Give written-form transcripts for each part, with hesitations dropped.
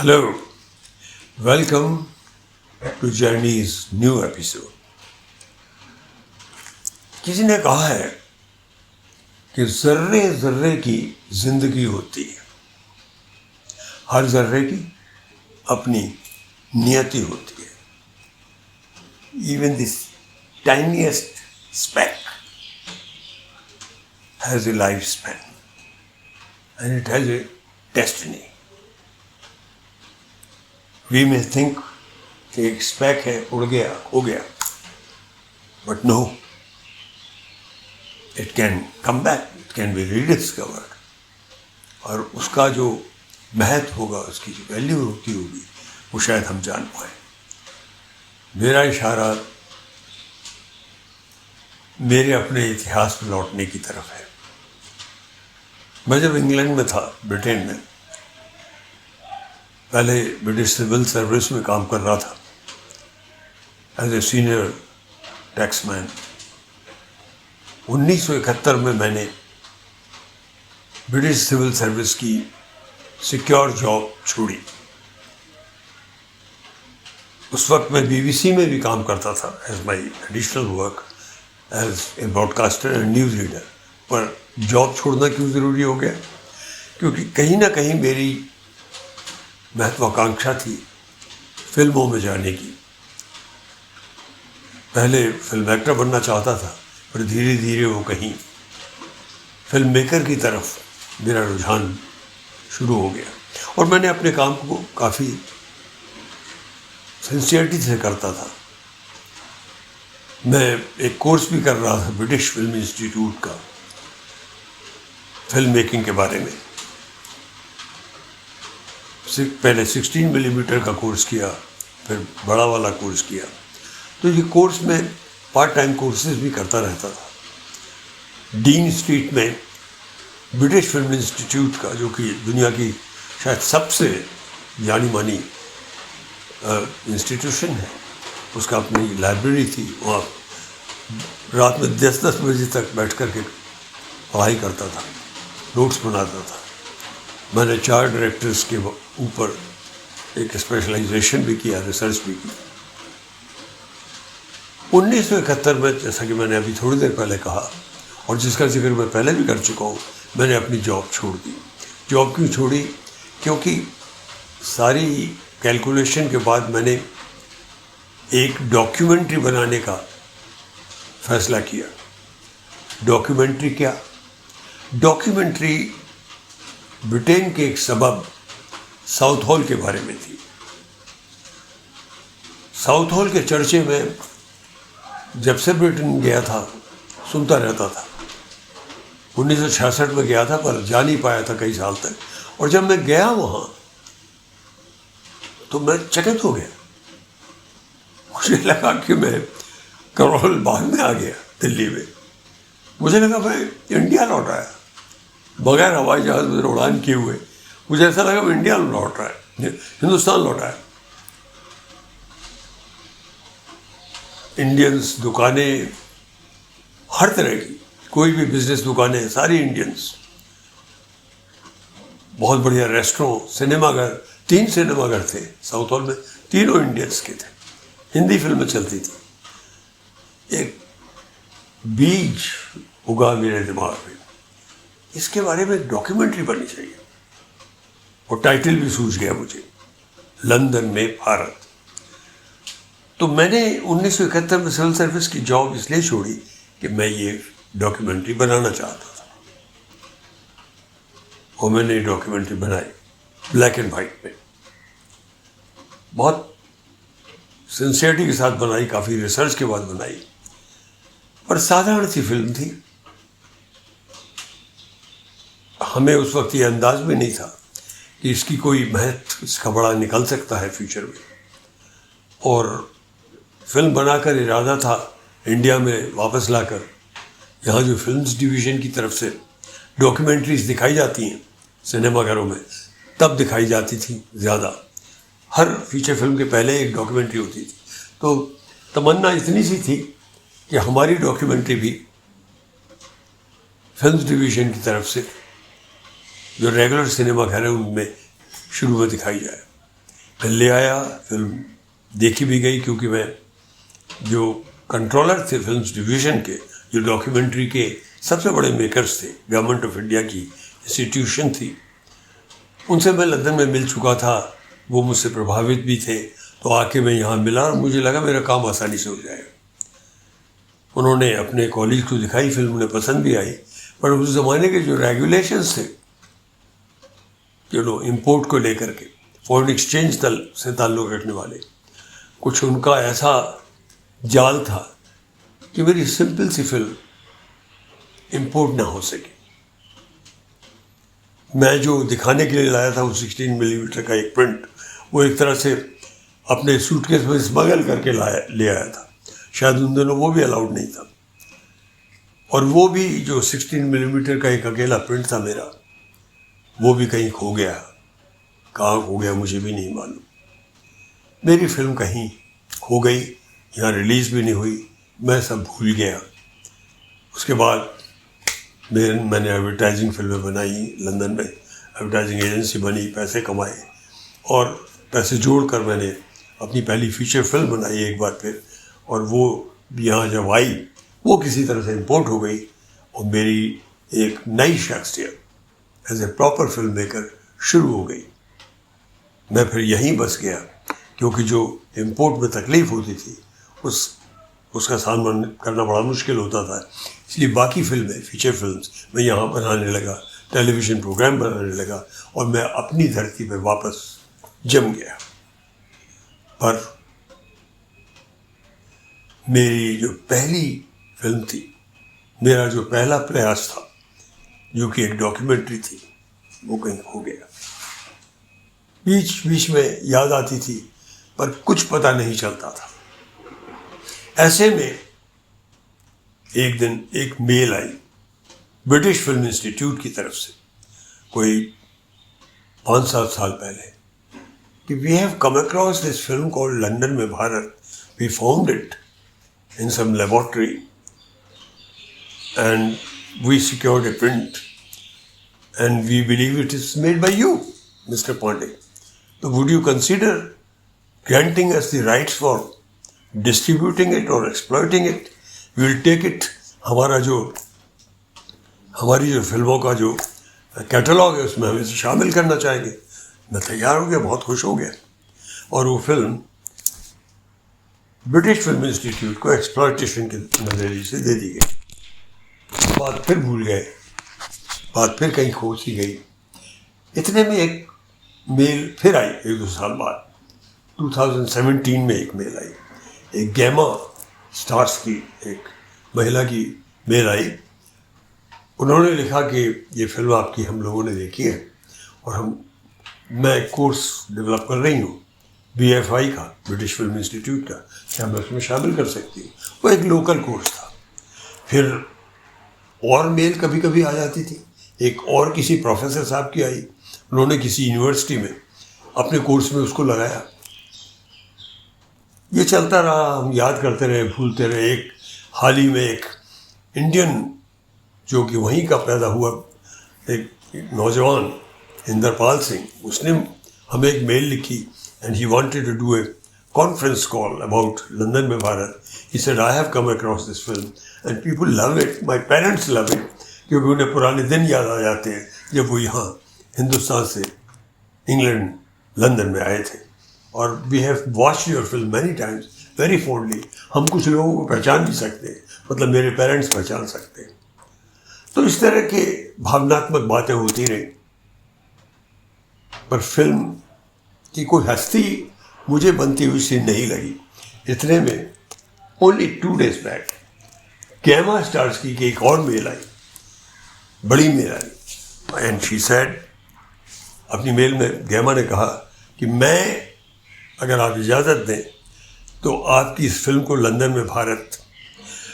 Hello, welcome to journeys new episode. किसी ने कहा है कि जर्रे जर्रे की जिंदगी होती है, हर जर्रे की अपनी नियति होती है। Even this tiniest speck has a life span and it has a destiny. We may think कि एक स्पेक है, उड़ गया, हो गया, but no, it can come back, it can be rediscovered, और उसका जो महत्व होगा, उसकी जो वैल्यू होती होगी, वो शायद हम जान पाए। मेरा इशारा मेरे अपने इतिहास में लौटने की तरफ है। मैं जब इंग्लैंड में था, ब्रिटेन में, पहले ब्रिटिश सिविल सर्विस में काम कर रहा था एज ए सीनियर टैक्समैन। 1971 में मैंने ब्रिटिश सिविल सर्विस की सिक्योर जॉब छोड़ी। उस वक्त मैं बीबीसी में भी काम करता था as my additional work as a broadcaster and news reader. पर जॉब छोड़ना क्यों ज़रूरी हो गया? क्योंकि कहीं ना कहीं मेरी महत्वाकांक्षा थी फिल्मों में जाने की। पहले फिल्म एक्टर बनना चाहता था, पर धीरे धीरे वो कहीं फिल्म मेकर की तरफ मेरा रुझान शुरू हो गया, और मैंने अपने काम को काफ़ी सिंसियरिटी से करता था। मैं एक कोर्स भी कर रहा था ब्रिटिश फिल्म इंस्टीट्यूट का, फिल्म मेकिंग के बारे में। पहले 16 मिलीमीटर का कोर्स किया, फिर बड़ा वाला कोर्स किया। तो ये कोर्स में पार्ट टाइम कोर्सेज भी करता रहता था। डीन स्ट्रीट में ब्रिटिश फिल्म इंस्टीट्यूट का, जो कि दुनिया की शायद सबसे जानी मानी इंस्टीट्यूशन है, उसका अपनी लाइब्रेरी थी। वहाँ रात में 10-10 बजे तक बैठ कर के पढ़ाई करता था, नोट्स बनाता था। मैंने 4 डायरेक्टर्स के ऊपर एक स्पेशलाइजेशन भी किया, रिसर्च भी की। 1971 में, जैसा कि मैंने अभी थोड़ी देर पहले कहा, और जिसका जिक्र मैं पहले भी कर चुका हूँ, मैंने अपनी जॉब छोड़ दी। जॉब क्यों छोड़ी? क्योंकि सारी कैलकुलेशन के बाद मैंने एक डॉक्यूमेंट्री बनाने का फैसला किया। डॉक्यूमेंट्री क्या? डॉक्यूमेंट्री ब्रिटेन के एक सबब साउथ हॉल के बारे में थी। साउथ हॉल के चर्चे में जब से ब्रिटेन गया था सुनता रहता था। 1966 में गया था, पर जा नहीं पाया था कई साल तक। और जब मैं गया वहाँ तो मैं चकित हो गया। मुझे लगा कि मैं करोल बाग में आ गया, दिल्ली में। मुझे लगा मैं इंडिया लौट आया, बगैर हवाई जहाज में उड़ान किए हुए। मुझे ऐसा लगा मैं इंडिया लौट रहा है, हिंदुस्तान लौटा है। इंडियंस, दुकानें हर तरह की, कोई भी बिजनेस दुकानें, सारी इंडियंस। बहुत बढ़िया रेस्टोरेंट, सिनेमाघर, 3 सिनेमाघर थे साउथ हॉल में, तीनों इंडियंस के थे। हिंदी फिल्में चलती थी। एक बीज उगा मेरे दिमाग में, इसके बारे में एक डॉक्यूमेंट्री बननी चाहिए। और टाइटल भी सूझ गया मुझे, लंदन में भारत। तो मैंने 1971 में सिविल सर्विस की जॉब इसलिए छोड़ी कि मैं ये डॉक्यूमेंट्री बनाना चाहता था। और मैंने डॉक्यूमेंट्री बनाई, ब्लैक एंड वाइट में, बहुत सिंसियरिटी के साथ बनाई, काफ़ी रिसर्च के बाद बनाई। पर साधारण सी फिल्म थी। हमें उस वक्त ये अंदाज भी नहीं था कि इसकी कोई महत्व, इसका बड़ा निकल सकता है फ्यूचर में। और फिल्म बनाकर इरादा था इंडिया में वापस लाकर, यहाँ जो फिल्म्स डिवीज़न की तरफ से डॉक्यूमेंट्रीज दिखाई जाती हैं सिनेमाघरों में, तब दिखाई जाती थी ज़्यादा। हर फीचर फिल्म के पहले एक डॉक्यूमेंट्री होती थी। तो तमन्ना इतनी सी थी कि हमारी डॉक्यूमेंट्री भी फिल्म्स डिवीज़न की तरफ से, जो रेगुलर सिनेमा घर है उनमें, शुरू में दिखाई जाए। ले आया, फिल्म देखी भी गई, क्योंकि मैं जो कंट्रोलर थे फिल्म्स डिवीज़न के, जो डॉक्यूमेंट्री के सबसे बड़े मेकर्स थे, गवर्नमेंट ऑफ इंडिया की इंस्टीट्यूशन थी, उनसे मैं लंदन में मिल चुका था, वो मुझसे प्रभावित भी थे। तो आके मैं यहाँ मिला और मुझे लगा मेरा काम आसानी से हो जाएगा। उन्होंने अपने कॉलेज को दिखाई फिल्म, उन्हें पसंद भी आई, पर उस ज़माने के जो रेगुलेशंस थे इम्पोर्ट को लेकर के, फॉरेन एक्सचेंज से ताल्लुक़ रखने वाले, कुछ उनका ऐसा जाल था कि मेरी सिंपल सी फिल्म इम्पोर्ट ना हो सके। मैं जो दिखाने के लिए लाया था वो 16 मिलीमीटर का एक प्रिंट, वो एक तरह से अपने सूटकेस में स्मगल करके ले आया था। शायद उन दिनों वो भी अलाउड नहीं था, और वो भी जो 16 मिलीमीटर का एक अकेला प्रिंट था मेरा, वो भी कहीं खो गया। कहाँ खो गया मुझे भी नहीं मालूम। मेरी फिल्म कहीं खो गई, यहाँ रिलीज़ भी नहीं हुई, मैं सब भूल गया। उसके बाद मैंने एडवर्टाइजिंग फिल्में बनाई लंदन में, एडवर्टाइजिंग एजेंसी बनी, पैसे कमाए, और पैसे जोड़कर मैंने अपनी पहली फीचर फिल्म बनाई एक बार फिर, और वो यहाँ जब आई वो किसी तरह से इम्पोर्ट हो गई, और मेरी एक नई शख्सियत as a proper film maker शुरू हो गई। मैं फिर यहीं बस गया, क्योंकि जो इम्पोर्ट में तकलीफ़ होती थी उसका सामना करना बड़ा मुश्किल होता था। इसलिए बाकी फिल्में, फीचर फिल्म्स मैं यहाँ बनाने लगा, टेलीविज़न प्रोग्राम बनाने लगा, और मैं अपनी धरती पे वापस जम गया। पर मेरी जो पहली फिल्म थी, मेरा जो पहला प्रयास था, जो कि एक डॉक्यूमेंट्री थी, वो कहीं खो गया। बीच बीच में याद आती थी, पर कुछ पता नहीं चलता था। ऐसे में एक दिन एक मेल आई ब्रिटिश फिल्म इंस्टीट्यूट की तरफ से, कोई 5-7 साल पहले, कि we have come across this film called London में Bharat, we found it in some laboratory and we secured a print and we believe it is made by you Mr Pandey, तो would you consider granting us the rights for distributing it और exploiting it, we will take it. हमारी जो फिल्मों का जो catalogue है उसमें हम इसे शामिल करना चाहेंगे। मैं तैयार हो गया, बहुत खुश हो गया, और वो फिल्म ब्रिटिश फिल्म इंस्टीट्यूट को एक्सप्लॉइटेशन के नज़रिए से दे दी गई। बात फिर भूल गए, बात फिर कहीं खो सी गई। इतने में एक मेल फिर आई 1-2 साल बाद, 2017 में एक मेल आई, एक गैमा स्टार्स की एक महिला की मेल आई। उन्होंने लिखा कि ये फिल्म आपकी हम लोगों ने देखी है, और मैं एक कोर्स डेवलप कर रही हूँ BFI का, ब्रिटिश फिल्म इंस्टीट्यूट का, क्या मैं उसमें शामिल कर सकती हूँ। वो एक लोकल कोर्स था। फिर और मेल कभी कभी आ जाती थी। एक और किसी प्रोफेसर साहब की आई, उन्होंने किसी यूनिवर्सिटी में अपने कोर्स में उसको लगाया। ये चलता रहा, हम याद करते रहे, भूलते रहे। एक हाल ही में एक इंडियन जो कि वहीं का पैदा हुआ एक नौजवान इंद्रपाल सिंह, उसने हमें एक मेल लिखी and he wanted to do a conference call about London में Bharat. He said I have come across this film and people love it, my parents love it, क्योंकि उन्हें पुराने दिन याद आ जाते हैं जब वो यहाँ हिंदुस्तान से इंग्लैंड लंदन में आए थे। और we have watched your film many times very fondly. हम कुछ लोगों को पहचान भी सकते हैं, मतलब मेरे पेरेंट्स पहचान सकते हैं। तो इस तरह के भावनात्मक बातें होती रही, पर फिल्म की कोई हस्ती मुझे बनती हुई सी नहीं लगी। इतने में only 2 days back Gamma stars की एक और मेल आई, बड़ी मेल आई, एंड शी सेड, अपनी मेल में गैमा ने कहा कि मैं, अगर आप इजाज़त दें तो आपकी इस फिल्म को लंदन में भारत।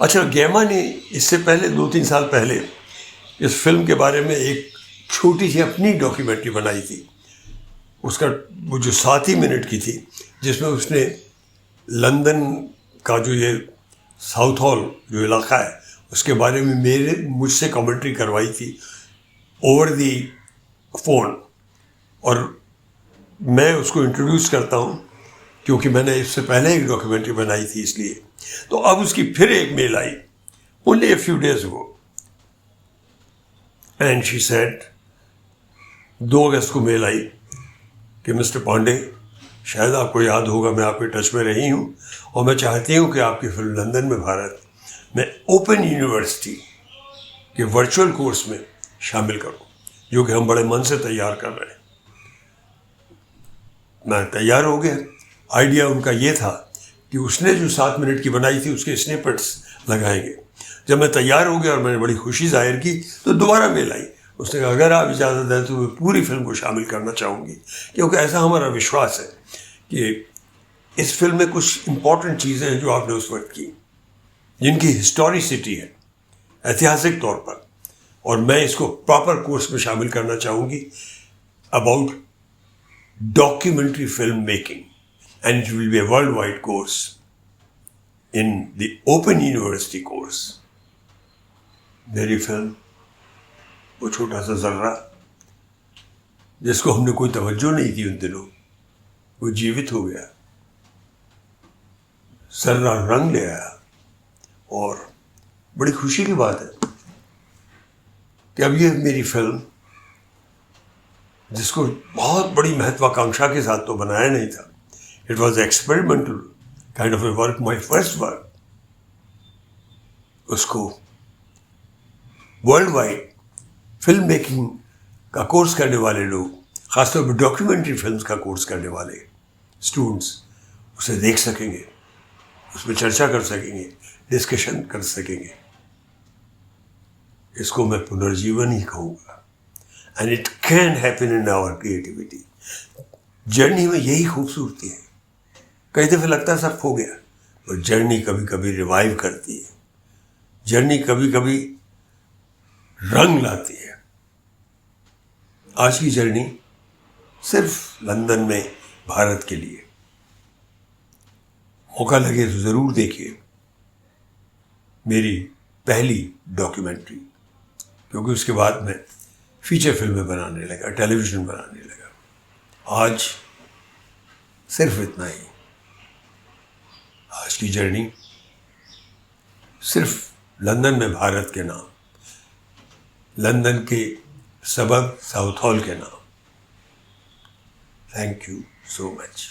अच्छा, गैमा ने इससे पहले 2-3 साल पहले इस फिल्म के बारे में एक छोटी सी अपनी डॉक्यूमेंट्री बनाई थी। उसका वो जो 7 ही मिनट की थी, जिसमें उसने लंदन का जो ये साउथ हॉल जो इलाका है उसके बारे में मुझसे कमेंट्री करवाई थी ओवर दी फोन। और मैं उसको इंट्रोड्यूस करता हूँ क्योंकि मैंने इससे पहले एक डॉक्यूमेंट्री बनाई थी इसलिए। तो अब उसकी फिर एक मेल आई only a few days ago and she said, 2 अगस्त को मेल आई कि मिस्टर पांडे, शायद आपको याद होगा मैं आपके टच में रही हूँ और मैं चाहती हूँ कि आपकी फिल्म लंदन में भारत में ओपन यूनिवर्सिटी के वर्चुअल कोर्स में शामिल करूँ, जो कि हम बड़े मन से तैयार कर रहे हैं। मैं तैयार हो गया। आइडिया उनका ये था कि उसने जो 7 मिनट की बनाई थी उसके स्निपेट्स लगाएंगे। जब मैं तैयार हो गया और मैंने बड़ी खुशी जाहिर की तो दोबारा मेल आई। उसने कहा अगर आप इजाज़त दें तो मैं पूरी फिल्म को शामिल करना चाहूँगी, क्योंकि ऐसा हमारा विश्वास है कि इस फिल्म में कुछ इंपॉर्टेंट चीज़ें हैं जो आपने उस वक्त की, जिनकी हिस्टोरिसिटी है ऐतिहासिक तौर पर, और मैं इसको प्रॉपर कोर्स में शामिल करना चाहूँगी about documentary filmmaking, and it will be a worldwide course in the Open University course. मेरी फिल्म वो छोटा सा जर्रा जिसको हमने कोई तवज्जो नहीं दी उन दिनों, वो जीवित हो गया, जर्रा रंग ले आया। और बड़ी खुशी की बात है कि अब ये मेरी फिल्म, जिसको बहुत बड़ी महत्वाकांक्षा के साथ तो बनाया नहीं था, it was experimental kind of A work, my first work, उसको वर्ल्ड वाइड फिल्म मेकिंग का कोर्स करने वाले लोग, खासतौर पर डॉक्यूमेंट्री फिल्म्स का कोर्स करने वाले स्टूडेंट्स उसे देख सकेंगे, उसमें चर्चा कर सकेंगे, डिस्कशन कर सकेंगे। इसको मैं पुनर्जीवन ही कहूँगा। And it can happen in our creativity. Journey में यही खूबसूरती है। कई दफ़े लगता है सब खो गया, पर जर्नी कभी कभी रिवाइव करती है, जर्नी कभी कभी रंग लाती है। आज की जर्नी सिर्फ लंदन में भारत के लिए। मौका लगे तो ज़रूर देखिए मेरी पहली डॉक्यूमेंट्री, क्योंकि उसके बाद मैं फीचर फिल्में बनाने लगा, टेलीविज़न बनाने लगा। आज सिर्फ इतना ही। आज की जर्नी सिर्फ लंदन में भारत के नाम, लंदन के सबब साउथ हॉल के नाम। Thank you so much.